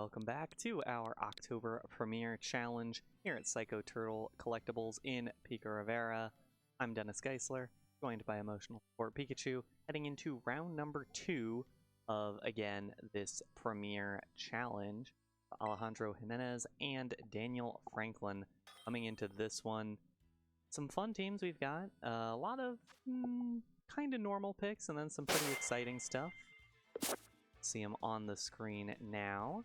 welcome back to our October premiere challenge here at Psycho Turtle Collectibles in Pico Rivera. I'm Dennis Geisler, joined by Emotional Support Pikachu, heading into round number 2 of, again, this premiere challenge. Alejandro Jimenez and Daniel Franklin coming into this one. Some fun teams we've got, a lot of kind of normal picks and then some pretty exciting stuff. See them on the screen now.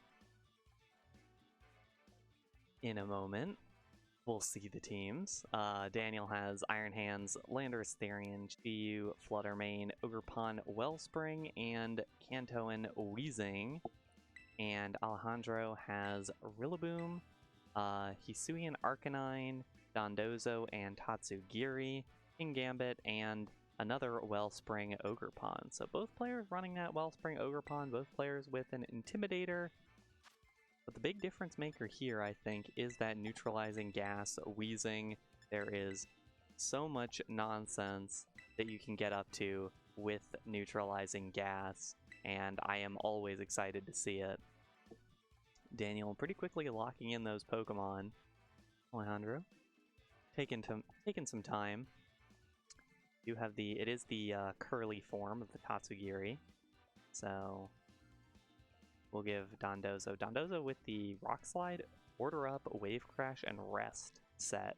In a moment, we'll see the teams. Daniel has Iron Hands, Landorus Therian, GU, Fluttermane, Ogerpon, Wellspring, and Kantoan Weezing. And Alejandro has Rillaboom, Hisuian Arcanine, Dondozo, and Tatsugiri, Kingambit, and another Wellspring Ogerpon. So both players running that Wellspring Ogerpon, both players with an Intimidator. But the big difference maker here, I think, is that neutralizing gas Weezing. There is so much nonsense that you can get up to with neutralizing gas, and I am always excited to see it. Daniel pretty quickly locking in those Pokemon. Alejandro taking some time. You have it is the curly form of the Tatsugiri, so we'll give Dondozo with the Rock Slide, Order Up, Wave Crash, and Rest set.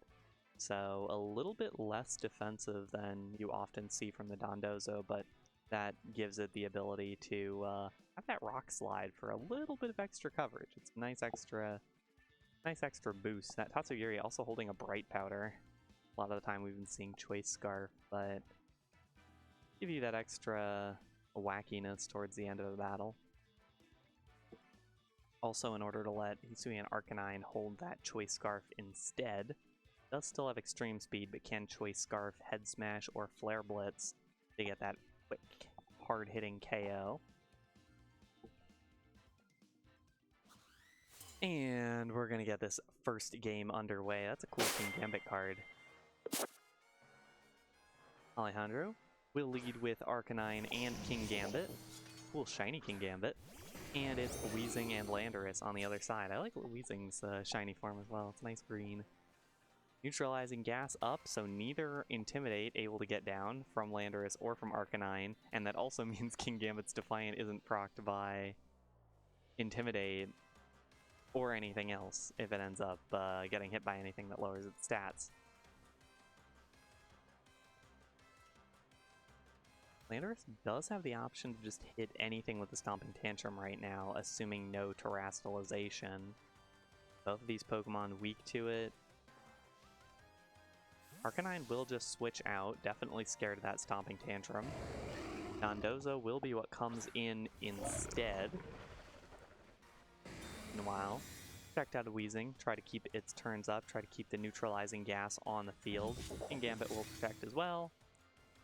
So a little bit less defensive than you often see from the Dondozo, but that gives it the ability to have that Rock Slide for a little bit of extra coverage. It's a nice extra boost. That Tatsugiri also holding a Bright Powder. A lot of the time we've been seeing Choice Scarf, but give you that extra wackiness towards the end of the battle. Also, in order to let Hisuian Arcanine hold that Choice Scarf instead, does still have extreme speed, but can Choice Scarf, Head Smash, or Flare Blitz to get that quick, hard-hitting KO. And we're going to get this first game underway. That's a cool Kingambit card. Alejandro will lead with Arcanine and Kingambit. Cool shiny Kingambit. And it's Weezing and Landorus on the other side. I like Weezing's shiny form as well. It's nice green. Neutralizing gas up, so neither Intimidate able to get down from Landorus or from Arcanine. And that also means Kingambit's Defiant isn't procced by Intimidate or anything else if it ends up getting hit by anything that lowers its stats. Landorus does have the option to just hit anything with the Stomping Tantrum right now, assuming no Terastallization. Both of these Pokemon weak to it. Arcanine will just switch out, definitely scared of that Stomping Tantrum. Dondozo will be what comes in instead. Meanwhile, protect out of Weezing, try to keep its turns up, try to keep the neutralizing gas on the field. Kingambit will protect as well.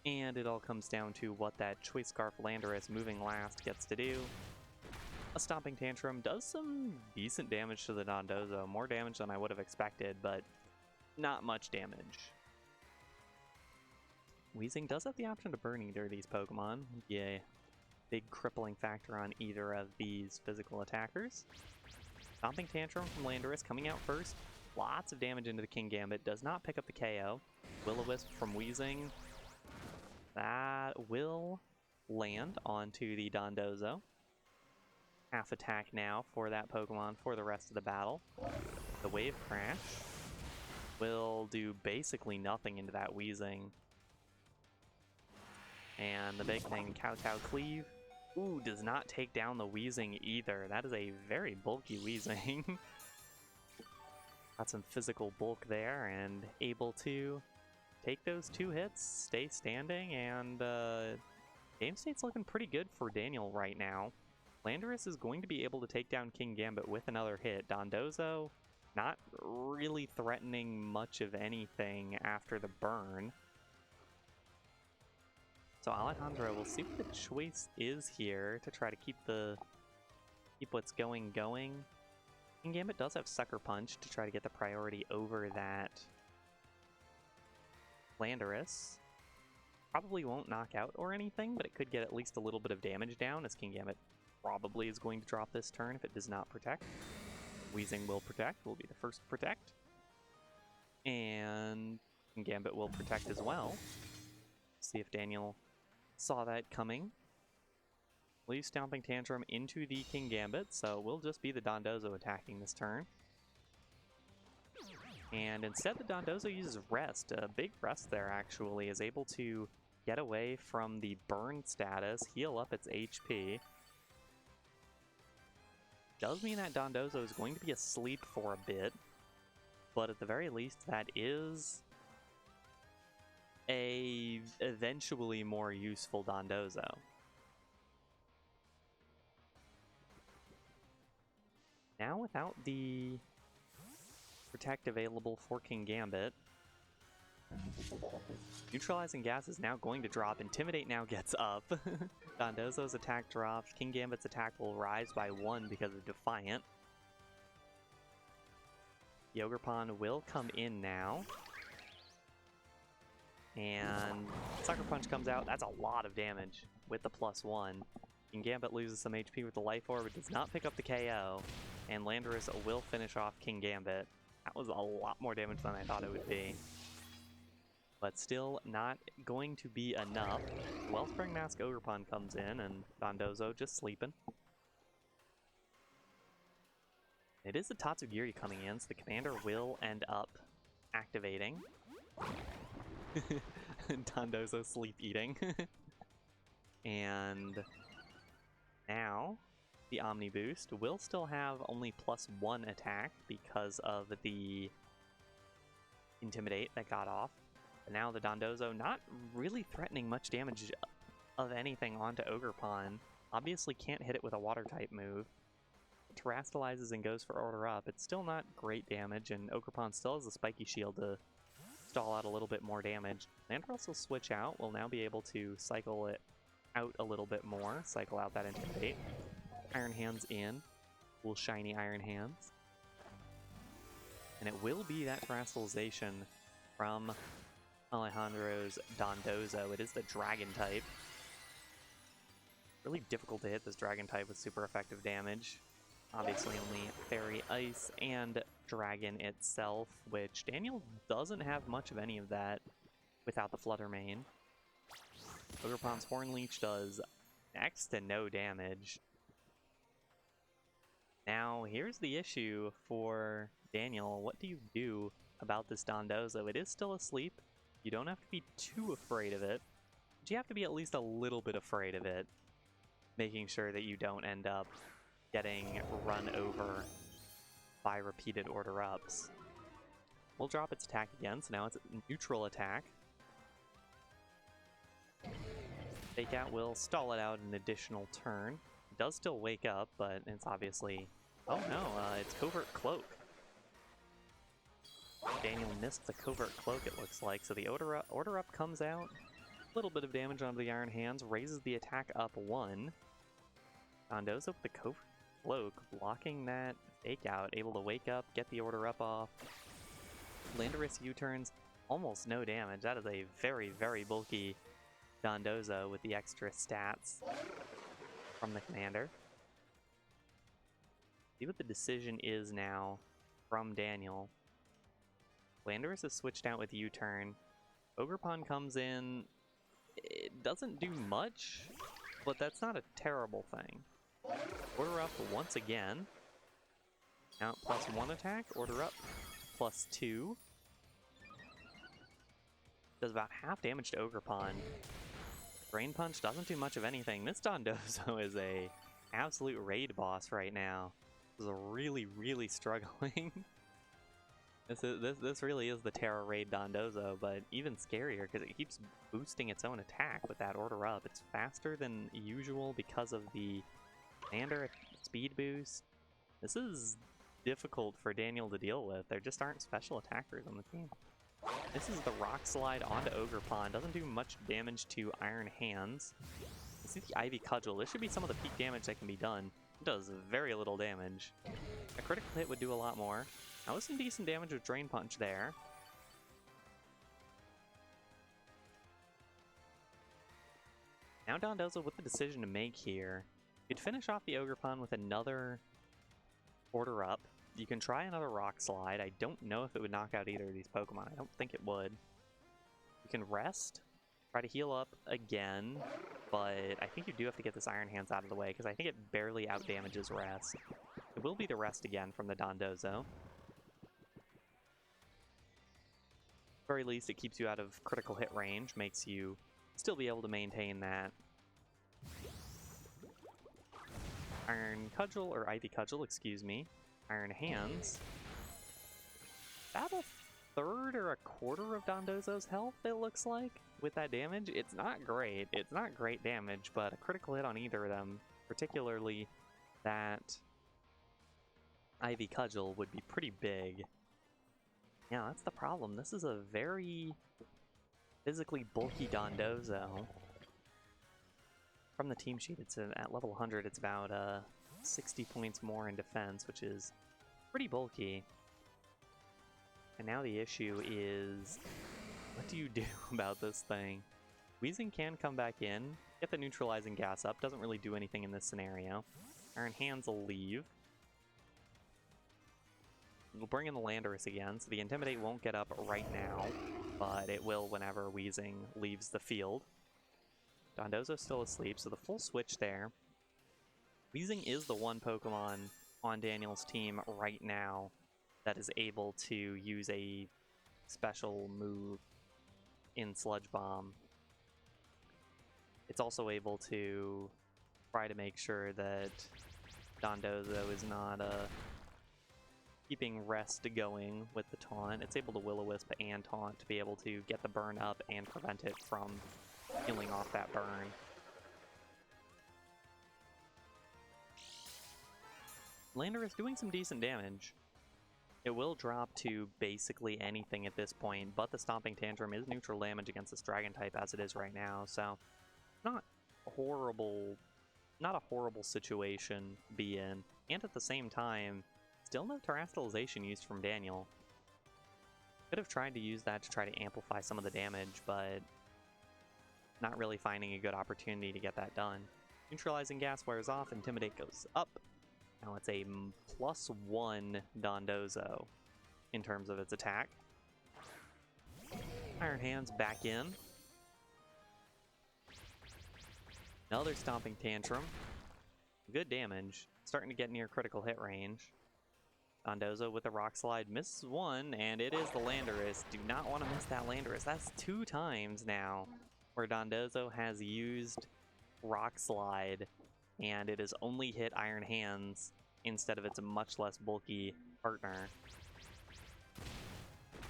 And it all comes down to what that Choice Scarf Landorus moving last gets to do. A Stomping Tantrum does some decent damage to the Dondozo, more damage than I would have expected, but not much damage. Weezing does have the option to Burn Eater these Pokemon. Yeah, big crippling factor on either of these physical attackers. Stomping Tantrum from Landorus coming out first. Lots of damage into the Kingambit, does not pick up the KO. Will-O-Wisp from Weezing. That will land onto the Dondozo. Half attack now for that Pokemon for the rest of the battle. The Wave Crash will do basically nothing into that Weezing. And the big thing, Kowtow Cleave. Ooh, does not take down the Weezing either. That is a very bulky Weezing. Got some physical bulk there and able to take those 2 hits, stay standing, and game state's looking pretty good for Daniel right now. Landorus is going to be able to take down Kingambit with another hit. Dondozo not really threatening much of anything after the burn. So Alejandro, we'll see what the choice is here to try to keep what's going. Kingambit does have Sucker Punch to try to get the priority over that Landorus. Probably won't knock out or anything, but it could get at least a little bit of damage down as Kingambit probably is going to drop this turn if it does not protect. Weezing will protect, will be the first to protect. And Gambit will protect as well. See if Daniel saw that coming. We'll use Stomping Tantrum into the King Gambit, so it will just be the Dondozo attacking this turn. And instead the Dondozo uses Rest. A big Rest there actually, is able to get away from the burn status, heal up its HP. Does mean that Dondozo is going to be asleep for a bit, but at the very least that is a eventually more useful Dondozo. Now without the protect available for King Gambit, Neutralizing Gas is now going to drop. Intimidate now gets up. Dondozo's attack drops. King Gambit's attack will rise by 1 because of Defiant. The Ogerpon will come in now. And Sucker Punch comes out. That's a lot of damage with the +1. King Gambit loses some HP with the Life Orb. It does not pick up the KO. And Landorus will finish off King Gambit. That was a lot more damage than I thought it would be. But still not going to be enough. Wellspring Mask Ogerpon comes in, and Dondozo just sleeping. It is the Tatsugiri coming in, so the commander will end up activating. Dondozo sleep eating. And now the Omni Boost will still have only +1 attack because of the Intimidate that got off. But now the Dondozo not really threatening much damage of anything onto Ogerpon. Obviously can't hit it with a water type move. It terastallizes and goes for Order Up. It's still not great damage, and Ogerpon still has a spiky shield to stall out a little bit more damage. Landorus will switch out. We'll now be able to cycle it out a little bit more. Cycle out that Intimidate. Iron Hands in. Cool shiny Iron Hands. And it will be that terastallization from Alejandro's Dondozo. It is the Dragon type. Really difficult to hit this Dragon type with super effective damage. Obviously only Fairy, Ice, and Dragon itself, which Daniel doesn't have much of any of that without the Flutter Mane. Ogerpon's Horn Leech does next to no damage. Now, here's the issue for Daniel. What do you do about this Dondozo? It is still asleep. You don't have to be too afraid of it, but you have to be at least a little bit afraid of it, making sure that you don't end up getting run over by repeated Order Ups. We'll drop its attack again, so now it's a neutral attack. Fake Out will stall it out an additional turn. It does still wake up, but it's obviously... Oh no, it's Covert Cloak. Daniel missed the Covert Cloak, it looks like, so the Order Up comes out. A little bit of damage onto the Iron Hands, raises the attack up 1. Dondozo with the Covert Cloak, blocking that Fake Out, able to wake up, get the Order Up off. Landorus U-turns, almost no damage. That is a very, very bulky Dondozo with the extra stats from the commander. See what the decision is now from Daniel. Landorus has switched out with U-turn. Ogerpon comes in. It doesn't do much, but that's not a terrible thing. Order Up once again. Now +1 attack. Order Up +2. Does about half damage to Ogerpon. Drain Punch doesn't do much of anything. This Dondozo is a absolute raid boss right now. This is really, really struggling. This really is the Terra Raid Dondozo, but even scarier because it keeps boosting its own attack with that Order Up. It's faster than usual because of the commander speed boost. This is difficult for Daniel to deal with. There just aren't special attackers on the team. This is the Rock Slide onto Ogerpon. Doesn't do much damage to Iron Hands. You see the Ivy Cudgel. This should be some of the peak damage that can be done. It does very little damage. A critical hit would do a lot more. That was some decent damage with Drain Punch there. Now Dondozo with the decision to make here. You could finish off the Ogre Pond with another Order Up. You can try another Rock Slide. I don't know if it would knock out either of these Pokemon. I don't think it would. You can rest, try to heal up again, but I think you do have to get this Iron Hands out of the way because I think it barely outdamages rest. It will be the rest again from the Dondozo. At the very least, it keeps you out of critical hit range, makes you still be able to maintain that. Iron Cudgel, or Ivy Cudgel, excuse me. Iron Hands. About a third or a quarter of Dondozo's health, it looks like, with that damage. It's not great. It's not great damage, but a critical hit on either of them, particularly that Ivy Cudgel, would be pretty big. Yeah, that's the problem. This is a very physically bulky Dondozo. From the team sheet, it's at level 100, it's about 60 points more in defense, which is pretty bulky. And now the issue is, what do you do about this thing? Wheezing can come back in, get the neutralizing gas up, doesn't really do anything in this scenario. Iron Hands will leave. We'll bring in the Landorus again, so the Intimidate won't get up right now, but it will whenever Wheezing leaves the field. Dondozo's still asleep, so the full switch there. Wheezing is the one Pokemon on Daniel's team right now that is able to use a special move in Sludge Bomb. It's also able to try to make sure that Dondozo is not keeping rest going with the taunt. It's able to Will-O-Wisp and taunt to be able to get the burn up and prevent it from healing off that burn. Landorus doing some decent damage. It will drop to basically anything at this point, but the Stomping Tantrum is neutral damage against this Dragon type as it is right now, so not horrible, not a horrible situation to be in. And at the same time, still no Terastallization used from Daniel. Could have tried to use that to try to amplify some of the damage, but not really finding a good opportunity to get that done. Neutralizing gas wears off, Intimidate goes up. Now it's a +1 Dondozo in terms of its attack. Iron Hands back in. Another Stomping Tantrum. Good damage. Starting to get near critical hit range. Dondozo with a Rock Slide misses one, and it is the Landorus. Do not want to miss that Landorus. That's 2 times now where Dondozo has used Rock Slide, and it has only hit Iron Hands instead of its much less bulky partner.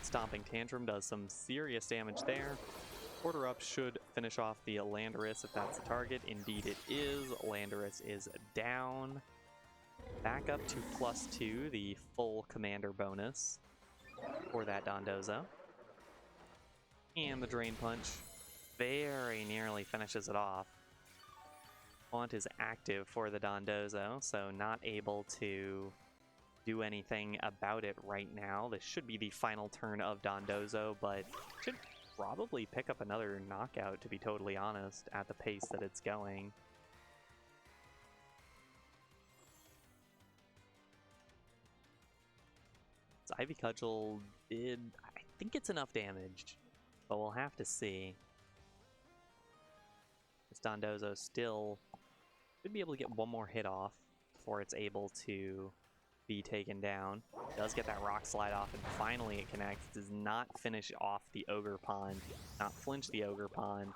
Stomping Tantrum does some serious damage there. Order Up should finish off the Landorus if that's the target. Indeed it is. Landorus is down. Back up to +2, the full commander bonus for that Dondozo. And the Drain Punch very nearly finishes it off. Taunt is active for the Dondozo, so not able to do anything about it right now. This should be the final turn of Dondozo, but should probably pick up another knockout, to be totally honest, at the pace that it's going. So Ivy Cudgel did, I think it's enough damage, but we'll have to see. This Dondozo still should be able to get one more hit off before it's able to be taken down. Does get that Rock Slide off, and finally it connects. Does not finish off the Ogre Pond, not flinch the Ogre Pond,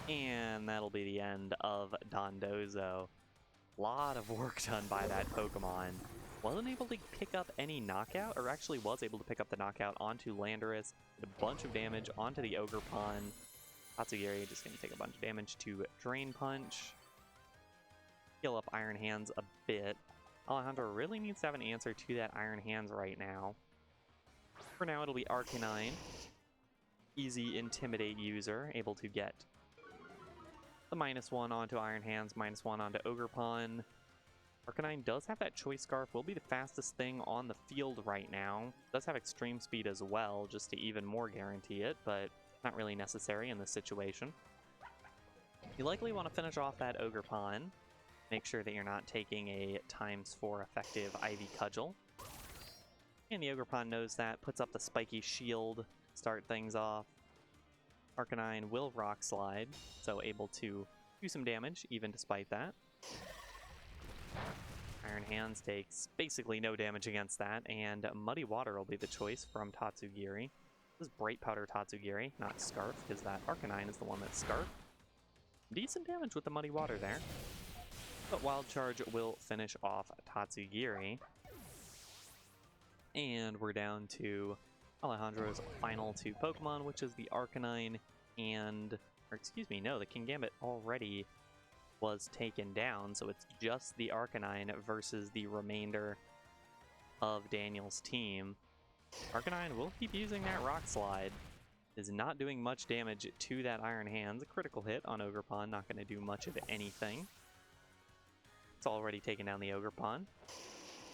and that'll be the end of Dondozo. A lot of work done by that Pokemon. Wasn't able to pick up any knockout, or actually was able to pick up the knockout onto Landorus, did a bunch of damage onto the Ogre Pond. Tatsugiri just going to take a bunch of damage to Drain Punch. Heal up Iron Hands a bit. Alejandro really needs to have an answer to that Iron Hands right now. For now, it'll be Arcanine. Easy Intimidate user, able to get the -1 onto Iron Hands, -1 onto Ogre Pond. Arcanine does have that Choice Scarf, will be the fastest thing on the field right now. Does have Extreme Speed as well, just to even more guarantee it, but not really necessary in this situation. You likely want to finish off that Ogre Pond. Make sure that you're not taking a ×4 effective Ivy Cudgel. And the Ogerpon knows that, puts up the spiky shield, start things off. Arcanine will Rock Slide, so able to do some damage even despite that. Iron Hands takes basically no damage against that, and Muddy Water will be the choice from Tatsugiri. This is Bright Powder Tatsugiri, not Scarf, because that Arcanine is the one that's Scarf. Decent damage with the Muddy Water there. But Wild Charge will finish off Tatsugiri. And we're down to Alejandro's final 2 Pokemon, which is the Arcanine and... or excuse me, no, the Kingambit already was taken down, so it's just the Arcanine versus the remainder of Daniel's team. Arcanine will keep using that Rock Slide. Is not doing much damage to that Iron Hands. A critical hit on Ogerpon, not going to do much of anything. It's already taken down the Ogerpon.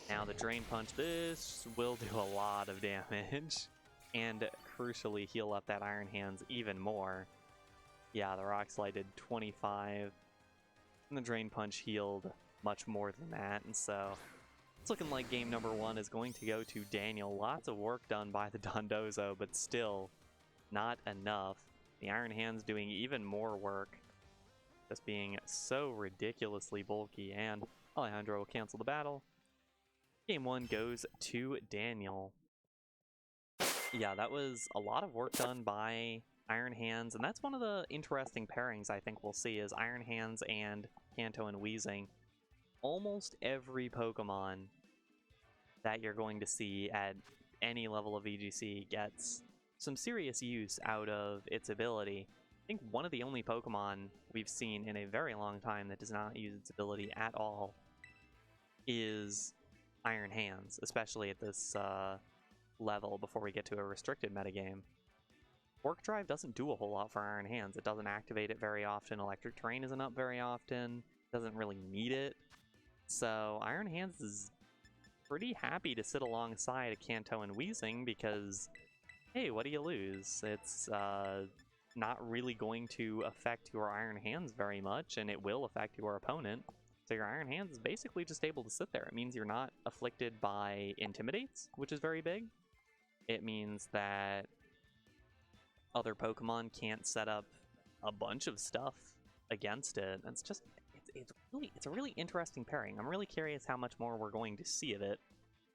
Now the Drain Punch, this will do a lot of damage. And crucially heal up that Iron Hands even more. Yeah, the Rock Slide did 25. And the Drain Punch healed much more than that. And so it's looking like game number 1 is going to go to Daniel. Lots of work done by the Dondozo, but still not enough. The Iron Hands doing even more work. Just being so ridiculously bulky. And Alejandro will cancel the battle. Game 1 goes to Daniel. Yeah, that was a lot of work done by Iron Hands, and that's one of the interesting pairings I think we'll see is Iron Hands and Kanto and Weezing. Almost every Pokemon that you're going to see at any level of VGC gets some serious use out of its ability. I think one of the only Pokemon we've seen in a very long time that does not use its ability at all is Iron Hands, especially at this level before we get to a restricted metagame. Work Drive doesn't do a whole lot for Iron Hands. It doesn't activate it very often. Electric Terrain isn't up very often. Doesn't really need it. So Iron Hands is pretty happy to sit alongside a Kanto and Weezing because, hey, what do you lose? It's not really going to affect your Iron Hands very much, and it will affect your opponent. So your Iron Hands is basically just able to sit there. It means you're not afflicted by Intimidates, which is very big. It means that other Pokemon can't set up a bunch of stuff against it. It's just, it's a really interesting pairing. I'm really curious how much more we're going to see of it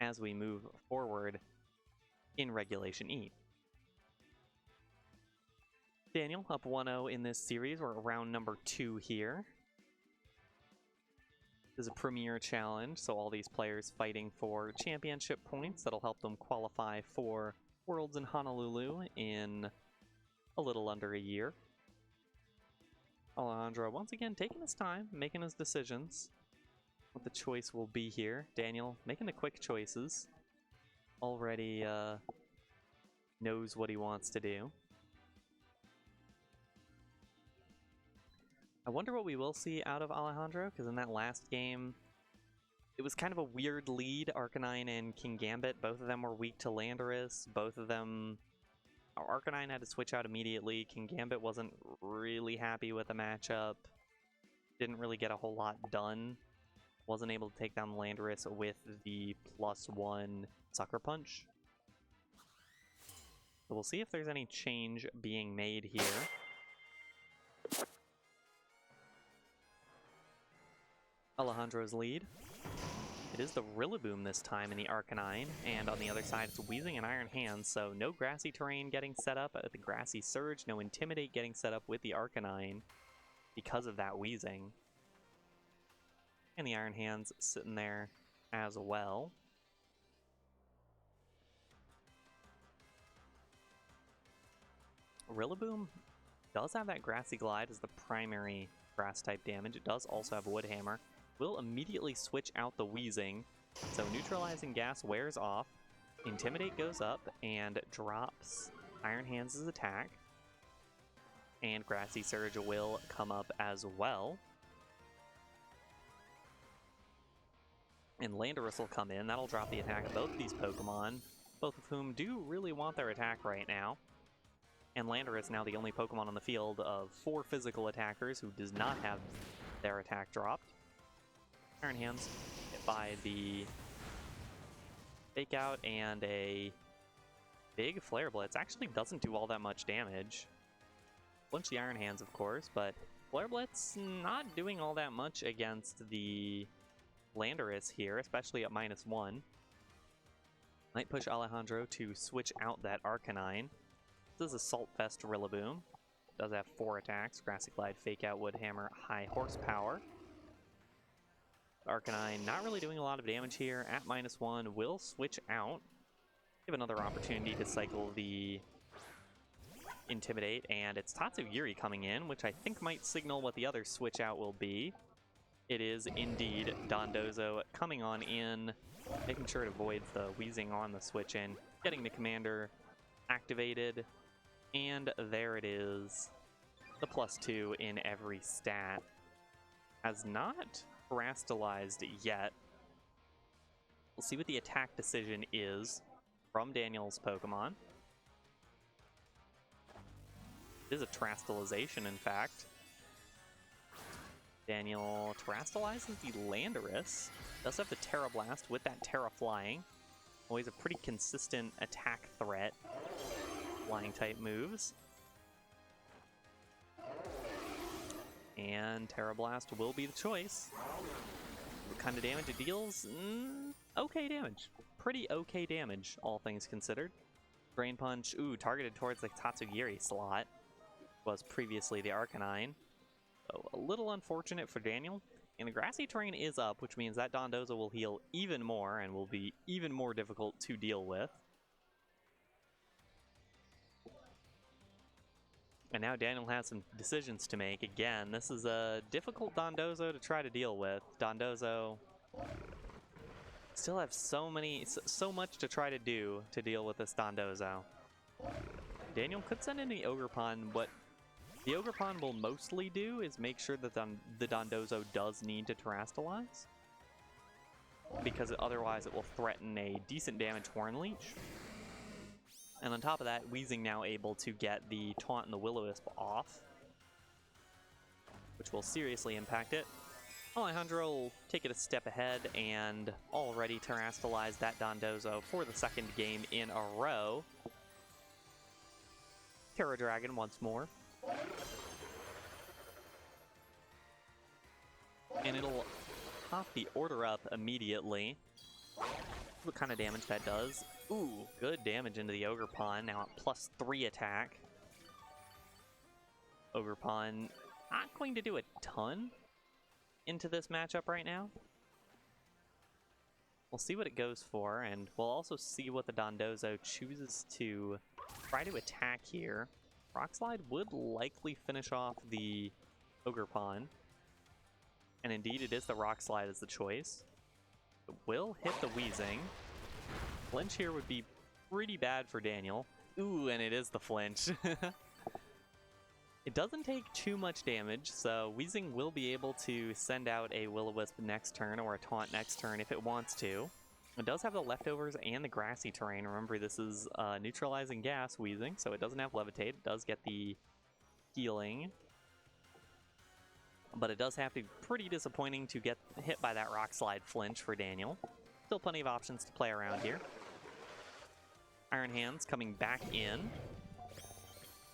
as we move forward in Regulation E. Daniel up 1-0 in this series. We're at round number 2 here. This is a premier challenge, so all these players fighting for championship points that'll help them qualify for Worlds in Honolulu in a little under a year. Alejandro once again taking his time, making his decisions. What the choice will be here. Daniel making the quick choices. Already knows what he wants to do. I wonder what we will see out of Alejandro, because in that last game, it was kind of a weird lead. Arcanine and Kingambit, both of them were weak to Landorus. Both of them... Arcanine had to switch out immediately. Kingambit wasn't really happy with the matchup. Didn't really get a whole lot done. Wasn't able to take down Landorus with the +1 Sucker Punch. So we'll see if there's any change being made here. Alejandro's lead. It is the Rillaboom this time in the Arcanine, and on the other side it's Weezing and Iron Hands, so no Grassy Terrain getting set up at the Grassy Surge, no Intimidate getting set up with the Arcanine because of that Weezing. And the Iron Hands sitting there as well. Rillaboom does have that Grassy Glide as the primary Grass-type damage. It does also have Wood Hammer. Will immediately switch out the Weezing, so Neutralizing Gas wears off, Intimidate goes up, and drops Iron Hands' attack, and Grassy Surge will come up as well. And Landorus will come in, that'll drop the attack of both these Pokemon, both of whom do really want their attack right now. And Landorus now the only Pokemon on the field of 4 physical attackers who does not have their attack dropped. Iron Hands hit by the Fake Out and a big Flare Blitz. Actually doesn't do all that much damage. Flinch the Iron Hands, of course, but Flare Blitz not doing all that much against the Landorus here, especially at -1. Might push Alejandro to switch out that Arcanine. This is Assault Vest Rillaboom. Does have 4 attacks: Grassy Glide, Fake Out, Wood Hammer, High Horsepower. Arcanine not really doing a lot of damage here at -1. Will switch out. Give another opportunity to cycle the Intimidate, and it's Tatsugiri coming in, which I think might signal what the other switch out will be. It is indeed Dondozo coming on in, making sure it avoids the Wheezing on the switch in, getting the Commander activated, and there it is. The +2 in every stat. Has not terastallized yet. We'll see what the attack decision is from Daniel's Pokemon. It is a terastallization, in fact. Daniel terastallizes the Landorus. Does have the Terra Blast with that Terra Flying. Always a pretty consistent attack threat. Flying type moves. And Terra Blast will be the choice. What kind of damage it deals? Okay damage. Pretty okay damage, all things considered. Drain Punch, targeted towards the Tatsugiri slot. Was previously the Arcanine. So a little unfortunate for Daniel. And the Grassy Terrain is up, which means that Dondozo will heal even more and will be even more difficult to deal with. And now Daniel has some decisions to make. Again, this is a difficult Dondozo to try to deal with. Dondozo still have so much to try to do to deal with this Dondozo. Daniel could send in the Ogerpon. What the Ogerpon will mostly do is make sure that the Dondozo does need to terastallize, because otherwise it will threaten a decent damage Horn Leech. And on top of that, Wheezing now able to get the Taunt and the Will-O-Wisp off, which will seriously impact it. Alejandro will take it a step ahead and already terastallize that Dondozo for the second game in a row. Terra Dragon once more. And it'll pop the order up immediately. What kind of damage that does? Good damage into the Ogerpon, now at +3 attack. Ogerpon not going to do a ton into this matchup right now. We'll see what it goes for, and we'll also see what the Dondozo chooses to try to attack here. Rock Slide would likely finish off the Ogerpon, and indeed it is the Rock Slide as the choice. It will hit the Wheezing. Flinch here would be pretty bad for Daniel. And it is the flinch. It doesn't take too much damage, so Wheezing will be able to send out a Will-O-Wisp next turn or a Taunt next turn if it wants to. It does have the Leftovers and the Grassy Terrain. Remember, this is neutralizing gas Wheezing, so it doesn't have Levitate. It does get the healing, but it does have to be pretty disappointing to get hit by that Rock Slide flinch for Daniel. Still plenty of options to play around here. Iron Hands coming back in.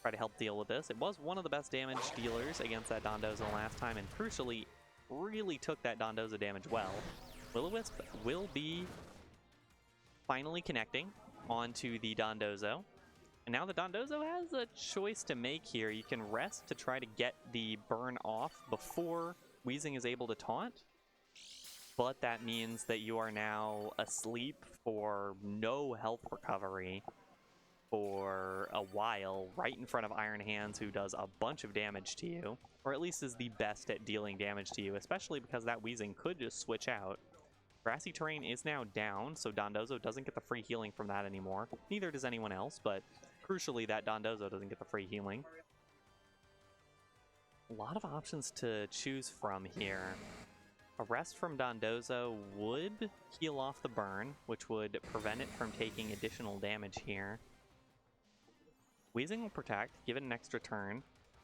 Try to help deal with this. It was one of the best damage dealers against that Dondozo last time, and crucially, really took that Dondozo damage well. Will-O-Wisp will be finally connecting onto the Dondozo. And now the Dondozo has a choice to make here. You can rest to try to get the burn off before Wheezing is able to taunt, but that means that you are now asleep for no health recovery for a while, right in front of Iron Hands, who does a bunch of damage to you, or at least is the best at dealing damage to you, especially because that Wheezing could just switch out. Grassy Terrain is now down, so Dondozo doesn't get the free healing from that anymore. Neither does anyone else, but crucially, that Dondozo doesn't get the free healing. A lot of options to choose from here. A rest from Dondozo would heal off the burn, which would prevent it from taking additional damage here. Wheezing will protect, give it an extra turn.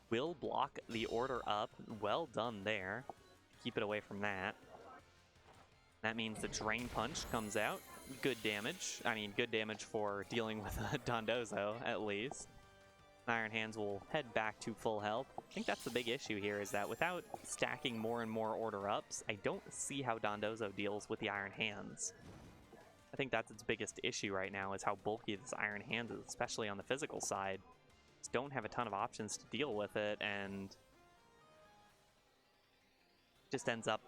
Will block the order up. Well done there. Keep it away from that. That means the Drain Punch comes out. Good damage. I mean, good damage for dealing with Dondozo, at least. Iron Hands will head back to full health. I think that's the big issue here, is that without stacking more and more order-ups, I don't see how Dondozo deals with the Iron Hands. I think that's its biggest issue right now, is how bulky this Iron Hands is, especially on the physical side. Just don't have a ton of options to deal with it, and just ends up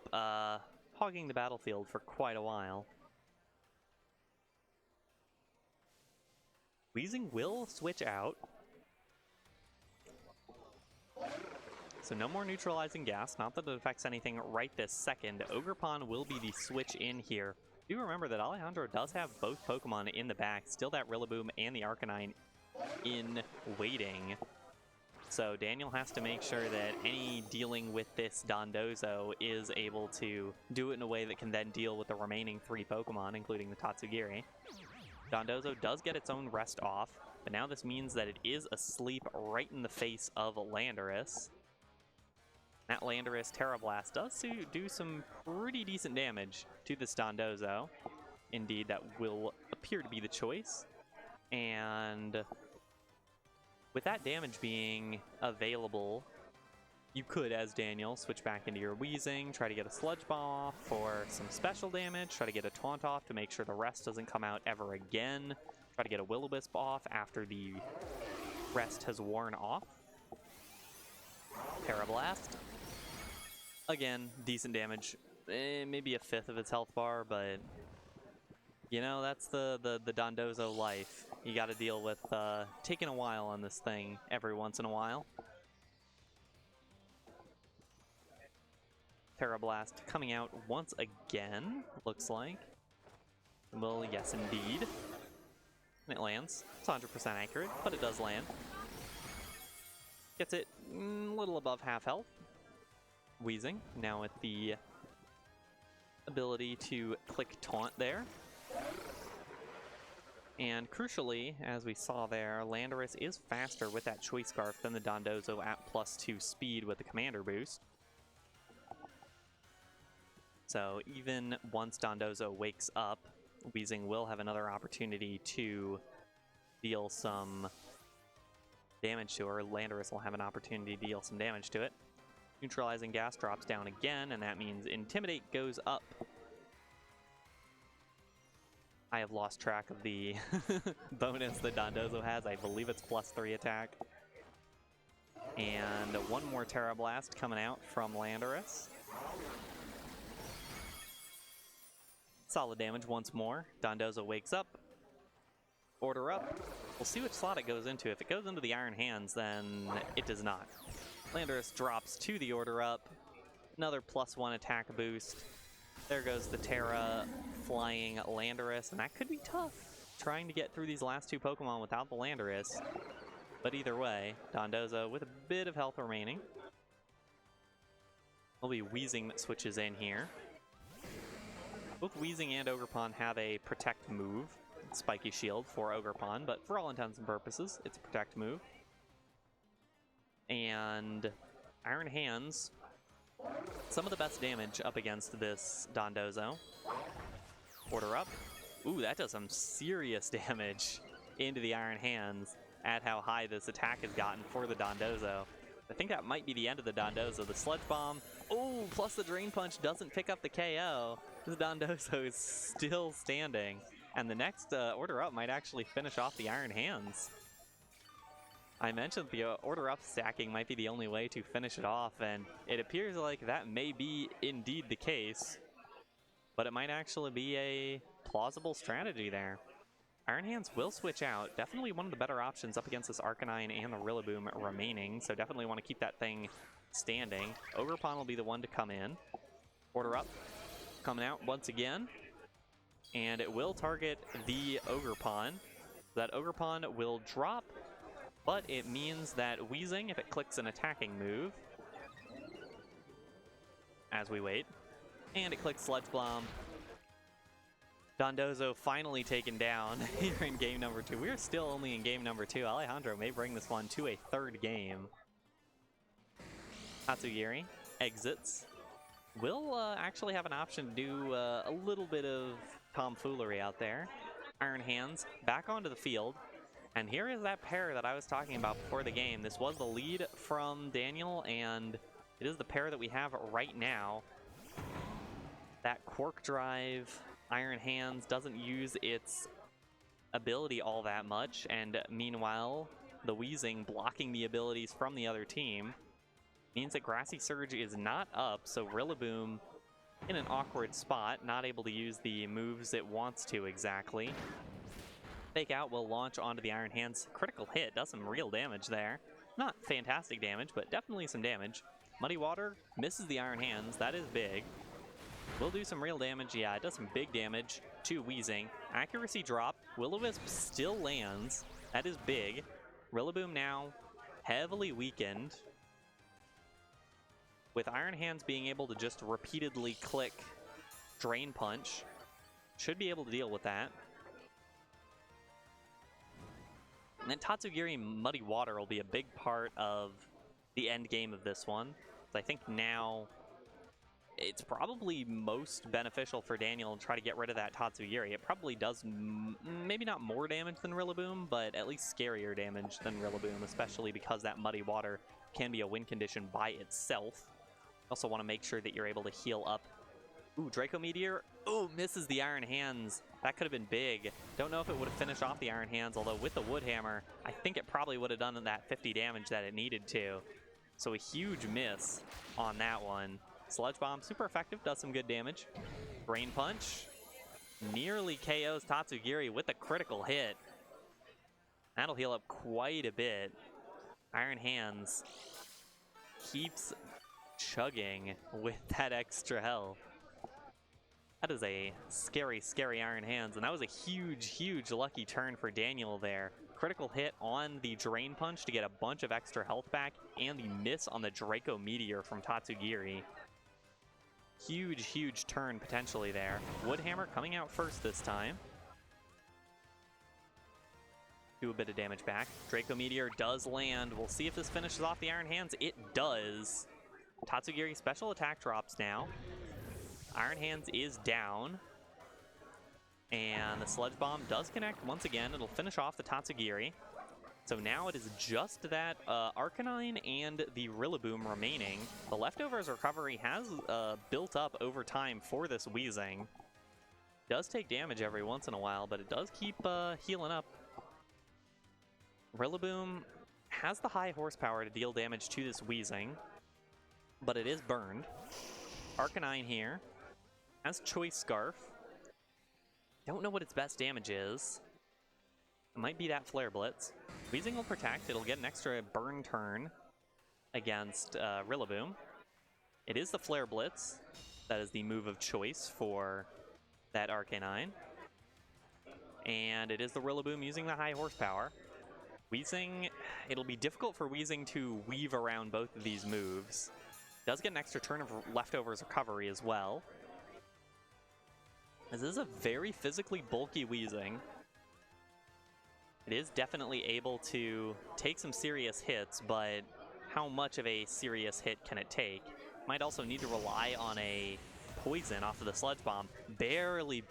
hogging the battlefield for quite a while. Wheezing will switch out. So no more neutralizing gas, not that it affects anything right this second. Ogerpon will be the switch in here. Do remember that Alejandro does have both Pokemon in the back, still that Rillaboom and the Arcanine in waiting. So Daniel has to make sure that any dealing with this Dondozo is able to do it in a way that can then deal with the remaining 3 Pokemon, including the Tatsugiri. Dondozo does get its own rest off, but now this means that it is asleep right in the face of Landorus. That Landorus Terra Blast does do some pretty decent damage to this Dondozo. Indeed, that will appear to be the choice. And with that damage being available, you could, as Daniel, switch back into your Wheezing, try to get a Sludge Bomb off for some special damage, try to get a Taunt off to make sure the rest doesn't come out ever again, try to get a Will-O-Wisp off after the rest has worn off. Terra Blast. Again, decent damage, maybe a fifth of its health bar, but you know, that's the Dondozo life. You gotta deal with taking a while on this thing every once in a while. Terra Blast coming out once again, looks like. Well, yes indeed. And it lands. It's 100% accurate, but it does land. Gets it a little above half health. Wheezing, now with the ability to click Taunt there. And crucially, as we saw there, Landorus is faster with that Choice Scarf than the Dondozo at +2 speed with the Commander boost. So even once Dondozo wakes up, Wheezing will have another opportunity to deal some damage to her. Landorus will have an opportunity to deal some damage to it. Neutralizing Gas drops down again, and that means Intimidate goes up. I have lost track of the bonus that Dondozo has. I believe it's +3 attack. And one more Terra Blast coming out from Landorus. Solid damage once more. Dondozo wakes up. Order up. We'll see which slot it goes into. If it goes into the Iron Hands, then it does not. Landorus drops to the Order Up. Another +1 attack boost. There goes the Terra flying Landorus, and that could be tough, trying to get through these last 2 Pokemon without the Landorus. But either way, Dondozo with a bit of health remaining. Will be Wheezing that switches in here. Both Wheezing and Ogerpon have a Protect move. Spiky Shield for Ogerpon, but for all intents and purposes, it's a Protect move. And Iron Hands, some of the best damage up against this Dondozo. Order up. Ooh, that does some serious damage into the Iron Hands at how high this attack has gotten for the Dondozo. I think that might be the end of the Dondozo. The Sludge Bomb, oh, plus the Drain Punch doesn't pick up the KO. This Dondozo is still standing. And the next Order Up might actually finish off the Iron Hands. I mentioned the Order Up stacking might be the only way to finish it off, and it appears like that may be indeed the case. But it might actually be a plausible strategy there. Iron Hands will switch out. Definitely one of the better options up against this Arcanine and the Rillaboom remaining, so definitely want to keep that thing standing. Ogerpon will be the one to come in. Order Up coming out once again. And it will target the Ogerpon. That Ogerpon will drop, but it means that Wheezing, if it clicks an attacking move, as we wait, and it clicks Sludge Bomb, Dondozo finally taken down here in game number 2. We're still only in game number 2. Alejandro may bring this one to a 3rd game. Tatsugiri exits. will actually have an option to do a little bit of tomfoolery out there. Iron Hands back onto the field. And here is that pair that I was talking about before the game. This was the lead from Daniel, and it is the pair that we have right now. That Quark Drive, Iron Hands doesn't use its ability all that much, and meanwhile, the Wheezing blocking the abilities from the other team means that Grassy Surge is not up, so Rillaboom in an awkward spot, not able to use the moves it wants to exactly. Fake Out will launch onto the Iron Hands. Critical hit, does some real damage there. Not fantastic damage, but definitely some damage. Muddy Water misses the Iron Hands, that is big. Will do some real damage, yeah, it does some big damage to Wheezing. Accuracy drop, Will-O-Wisp still lands, that is big. Rillaboom now heavily weakened, with Iron Hands being able to just repeatedly click Drain Punch. Should be able to deal with that. And then Tatsugiri Muddy Water will be a big part of the end game of this one. So I think now it's probably most beneficial for Daniel to try to get rid of that Tatsugiri. It probably does maybe not more damage than Rillaboom, but at least scarier damage than Rillaboom, especially because that Muddy Water can be a win condition by itself. Also want to make sure that you're able to heal up. Ooh, Draco Meteor. Ooh, misses the Iron Hands. That could have been big. Don't know if it would have finished off the Iron Hands, although with the Wood Hammer, I think it probably would have done that 50 damage that it needed to. So a huge miss on that one. Sludge Bomb, super effective, does some good damage. Drain Punch nearly KOs Tatsugiri with a critical hit. That'll heal up quite a bit. Iron Hands keeps chugging with that extra health. That is a scary, scary Iron Hands, and that was a huge, huge lucky turn for Daniel there. Critical hit on the Drain Punch to get a bunch of extra health back, and the miss on the Draco Meteor from Tatsugiri. Huge, huge turn potentially there. Wood Hammer coming out first this time. Do a bit of damage back. Draco Meteor does land. We'll see if this finishes off the Iron Hands. It does. Tatsugiri special attack drops now. Iron Hands is down. And the Sludge Bomb does connect once again. It'll finish off the Tatsugiri. So now it is just that Arcanine and the Rillaboom remaining. The Leftovers recovery has built up over time for this Wheezing. Does take damage every once in a while, but it does keep healing up. Rillaboom has the high horsepower to deal damage to this Wheezing, but it is burned. Arcanine here has Choice Scarf. Don't know what its best damage is. It might be that Flare Blitz. Wheezing will protect. It'll get an extra burn turn against Rillaboom. It is the Flare Blitz. That is the move of choice for that Arcanine. And it is the Rillaboom using the high horsepower. Wheezing, it'll be difficult for Wheezing to weave around both of these moves. Does get an extra turn of Leftovers recovery as well. This is a very physically bulky Wheezing. It is definitely able to take some serious hits, but how much of a serious hit can it take? Might also need to rely on a poison off of the Sludge Bomb. Barely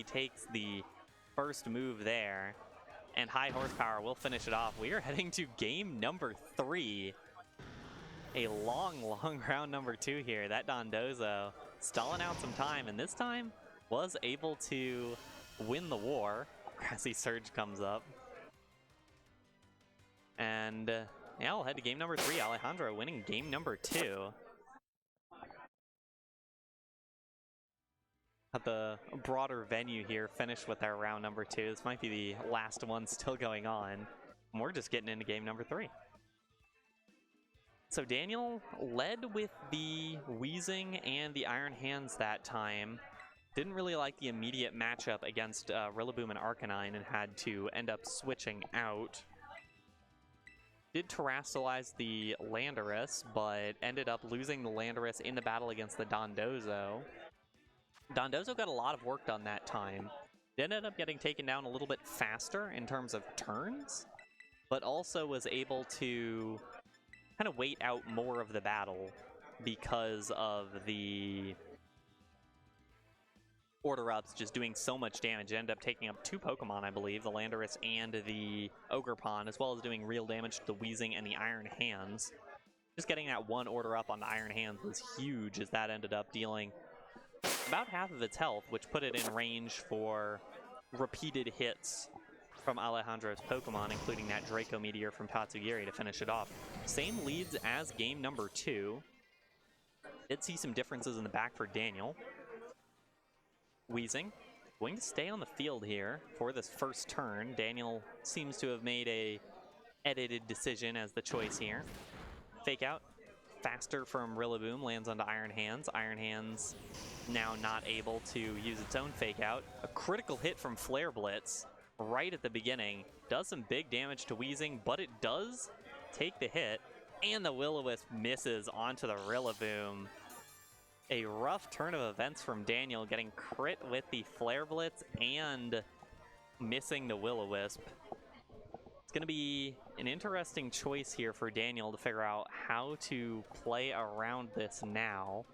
takes the first move there. And high horsepower will finish it off. We are heading to game number 3. A long round number 2 here. That Dondozo stalling out some time, and this time was able to win the war. Grassy Surge comes up. And yeah, we'll head to game number 3. Alejandro winning game number 2. At the broader venue here, finished with our round number 2. This might be the last one still going on. And we're just getting into game number 3. So Daniel led with the Wheezing and the Iron Hands that time. Didn't really like the immediate matchup against Rillaboom and Arcanine and had to end up switching out. Did terrestrialize the Landorus, but ended up losing the Landorus in the battle against the Dondozo. Dondozo got a lot of work done that time. Did end up getting taken down a little bit faster in terms of turns, but also was able to kind of wait out more of the battle. because of the order ups just doing so much damage. It ended up taking up 2 Pokemon, I believe, the Landorus and the Ogerpon, as well as doing real damage to the Weezing and the Iron Hands. Just getting that 1 order up on the Iron Hands was huge, as that ended up dealing about half of its health, which put it in range for repeated hits from Alejandro's Pokemon, including that Draco Meteor from Tatsugiri to finish it off. Same leads as game number 2. Did see some differences in the back for Daniel. Weezing going to stay on the field here for this first turn. Daniel seems to have made a edited decision as the choice here. Fake out. Faster from Rillaboom lands onto Iron Hands. Iron Hands now not able to use its own fake out. A critical hit from Flare Blitz right at the beginning. Does some big damage to Weezing, but it does take the hit. And the Will-O-Wisp misses onto the Rillaboom. A rough turn of events from Daniel, getting crit with the Flare Blitz and missing the Will-O-Wisp. It's going to be an interesting choice here for Daniel to figure out how to play around this now.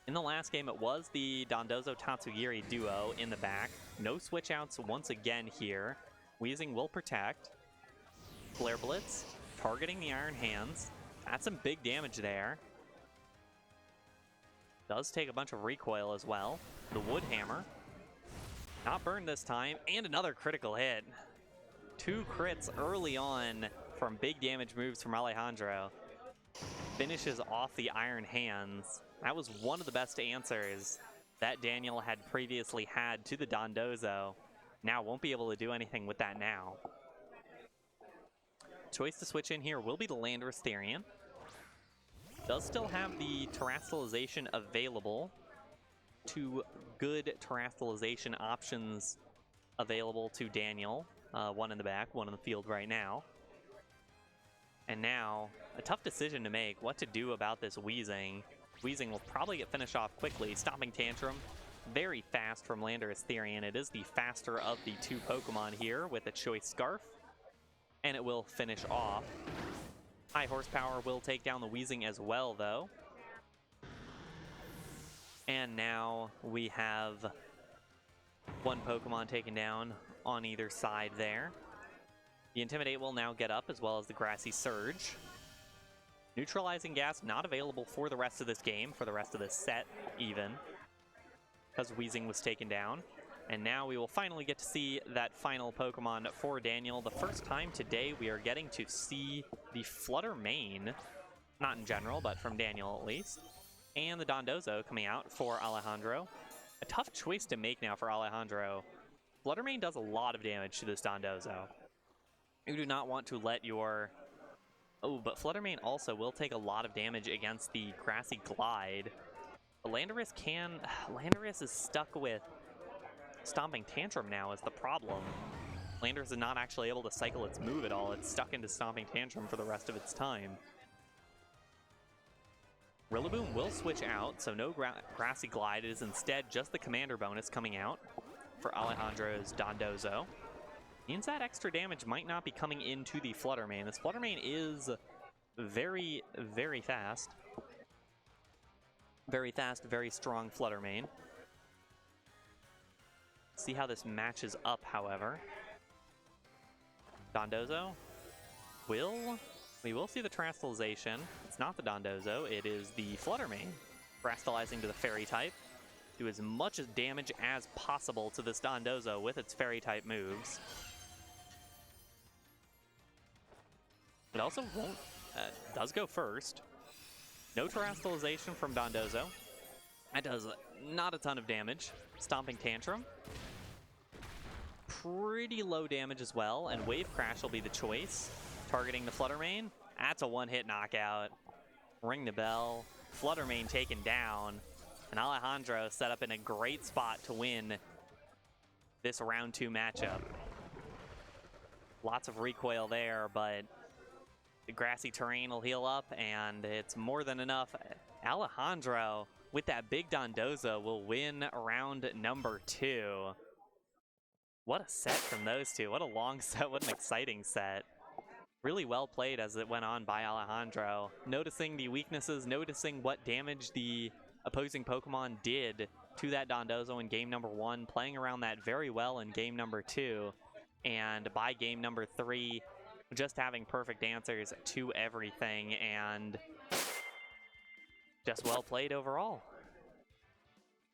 In the last game, it was the Dondozo-Tatsugiri duo in the back. No switch outs once again here. Weezing will protect. Flare Blitz targeting the Iron Hands. That's some big damage there. Does take a bunch of recoil as well. The Wood Hammer. Not burned this time. And another critical hit. 2 crits early on from big damage moves from Alejandro. Finishes off the Iron Hands. That was one of the best answers that Daniel had previously had to the Dondozo. Now won't be able to do anything with that now. Choice to switch in here will be the Landorus Therian. Does still have the Terastallization available. 2 good Terastallization options available to Daniel. 1 in the back, 1 in the field right now. And now, a tough decision to make, what to do about this Weezing. Weezing will probably get finished off quickly. Stomping Tantrum, very fast from Landorus Therian. It is the faster of the 2 Pokemon here with a Choice Scarf. And it will finish off. High Horsepower will take down the Weezing as well, though. And now we have 1 Pokemon taken down on either side there. The Intimidate will now get up, as well as the Grassy Surge. Neutralizing Gas not available for the rest of this game, for the rest of this set even, because Weezing was taken down. And now we will finally get to see that final Pokemon for Daniel. The first time today we are getting to see the Flutter Mane, not in general, but from Daniel at least. And the Dondozo coming out for Alejandro. A tough choice to make now for Alejandro. Flutter Mane does a lot of damage to this Dondozo. You do not want to let your... Oh, but Flutter Mane also will take a lot of damage against the Grassy Glide. But Landorus can... Landorus is stuck with Stomping Tantrum now is the problem. Landorus is not actually able to cycle its move at all. It's stuck into Stomping Tantrum for the rest of its time. Rillaboom will switch out, so no Grassy Glide. It is instead just the Commander bonus coming out for Alejandro's Dondozo. Means that extra damage might not be coming into the Flutter Mane. This Flutter Mane is very, very fast. Very fast, very strong Flutter Mane. See how this matches up, however. Dondozo we will see the Terastallization. It's not the Dondozo, it is the Flutter Mane. Terastallizing to the Fairy type. Do as much damage as possible to this Dondozo with its Fairy type moves. It also won't, does go first. No Terastallization from Dondozo. That does not a ton of damage. Stomping Tantrum. Pretty low damage as well, and Wave Crash will be the choice. Targeting the Flutter Mane. That's a one-hit knockout. Ring the bell. Flutter Mane taken down. And Alejandro set up in a great spot to win this round 2 matchup. Lots of recoil there, but the grassy terrain will heal up, and it's more than enough. Alejandro, with that big Dondozo, will win round number 2. What a set from those two. What a long set. What an exciting set. Really well played as it went on by Alejandro, noticing the weaknesses, noticing what damage the opposing Pokemon did to that Dondozo in game number 1, playing around that very well in game number 2, and by game number 3, just having perfect answers to everything, and just well played overall.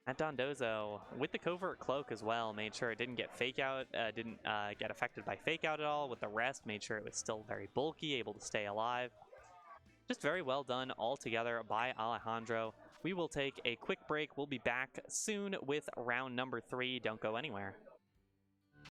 That Dondozo, with the Covert Cloak as well, made sure it didn't get fake out, didn't get affected by fake out at all. With the rest, made sure it was still very bulky, able to stay alive. Just very well done altogether by Alejandro. We will take a quick break. We'll be back soon with round number 3. Don't go anywhere.